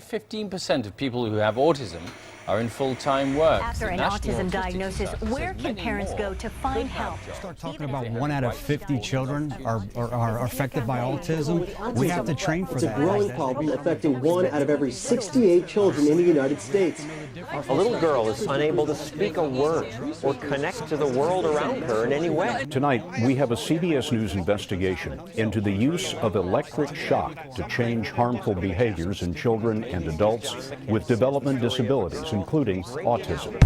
15% of people who have autism are in full-time work. After an autism diagnosis, where can parents go to find help? Start talking about 1 out of 50 children are affected by autism. We have to train for that. It's a growing problem affecting 1 out of every 68 children in the United States. A little girl is unable to speak a word or connect to the world around her in any way. Tonight, we have a CBS News investigation into the use of electric shock to change harmful behaviors in children and adults with development disabilities, including autism.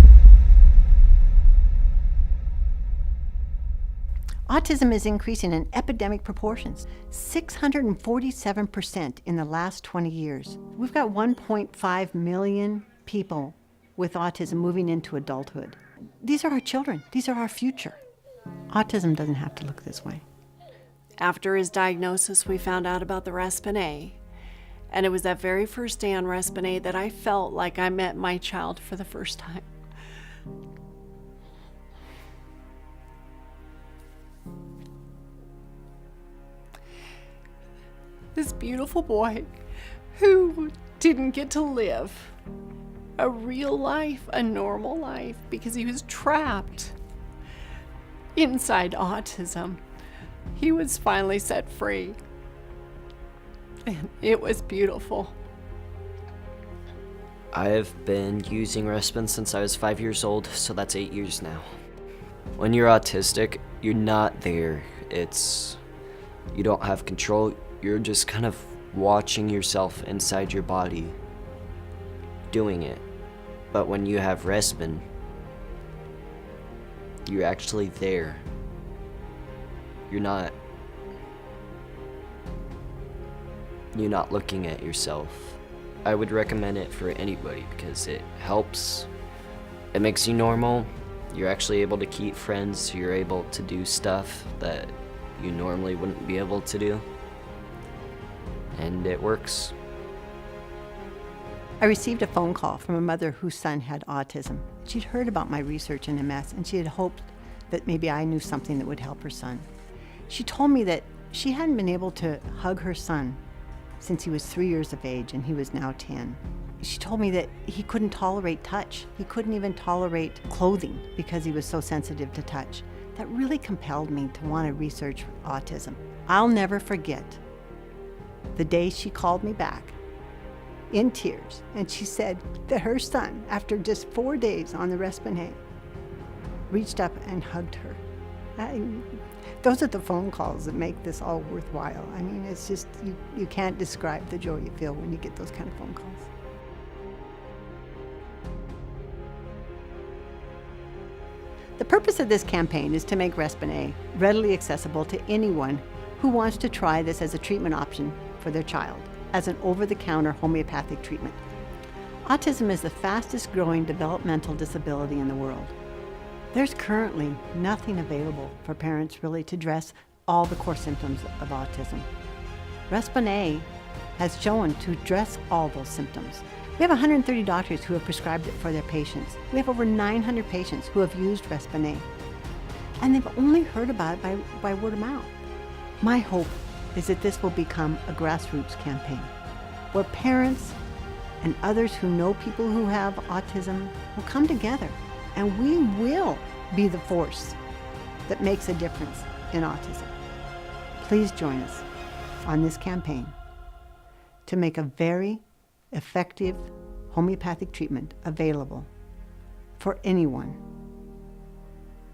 Autism is increasing in epidemic proportions, 647% in the last 20 years. We've got 1.5 million people with autism moving into adulthood. These are our children. These are our future. Autism doesn't have to look this way. After his diagnosis, we found out about the Respen-A. And it was that very first day on Respen-A that I felt like I met my child for the first time. This beautiful boy who didn't get to live a real life, a normal life, because he was trapped inside autism. He was finally set free. And it was beautiful. I've been using Respen since I was 5 years old, so that's 8 years now. When you're autistic, you're not there. You don't have control. You're just kind of watching yourself inside your body doing it. But when you have Respen, you're actually there. You're not looking at yourself. I would recommend it for anybody because it helps. It makes you normal. You're actually able to keep friends. You're able to do stuff that you normally wouldn't be able to do. And it works. I received a phone call from a mother whose son had autism. She'd heard about my research in MS, and she had hoped that maybe I knew something that would help her son. She told me that she hadn't been able to hug her son since he was 3 years of age, and he was now 10. She told me that he couldn't tolerate touch. He couldn't even tolerate clothing because he was so sensitive to touch. That really compelled me to want to research autism. I'll never forget the day she called me back in tears, and she said that her son, after just 4 days on the Respen-A, reached up and hugged her. Those are the phone calls that make this all worthwhile. I mean, it's just, you can't describe the joy you feel when you get those kind of phone calls. The purpose of this campaign is to make Respen-A readily accessible to anyone who wants to try this as a treatment option for their child, as an over-the-counter homeopathic treatment. Autism is the fastest growing developmental disability in the world. There's currently nothing available for parents really to address all the core symptoms of autism. Respen-A has shown to address all those symptoms. We have 130 doctors who have prescribed it for their patients. We have over 900 patients who have used Respen-A. And they've only heard about it by word of mouth. My hope is that this will become a grassroots campaign where parents and others who know people who have autism will come together, and we will be the force that makes a difference in autism. Please join us on this campaign to make a very effective homeopathic treatment available for anyone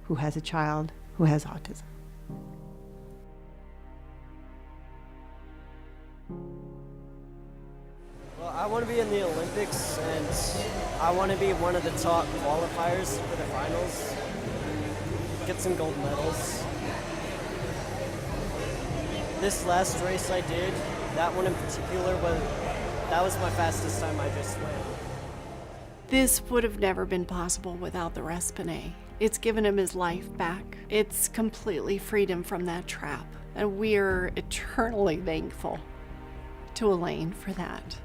who has a child who has autism. Well, I want to be in the Olympics, and I want to be one of the top qualifiers for the finals, get some gold medals. This last race I did, that one in particular, that was my fastest time I just swam. This would have never been possible without the Respen-A. It's given him his life back. It's completely freed him from that trap, and we're eternally thankful to Elaine for that.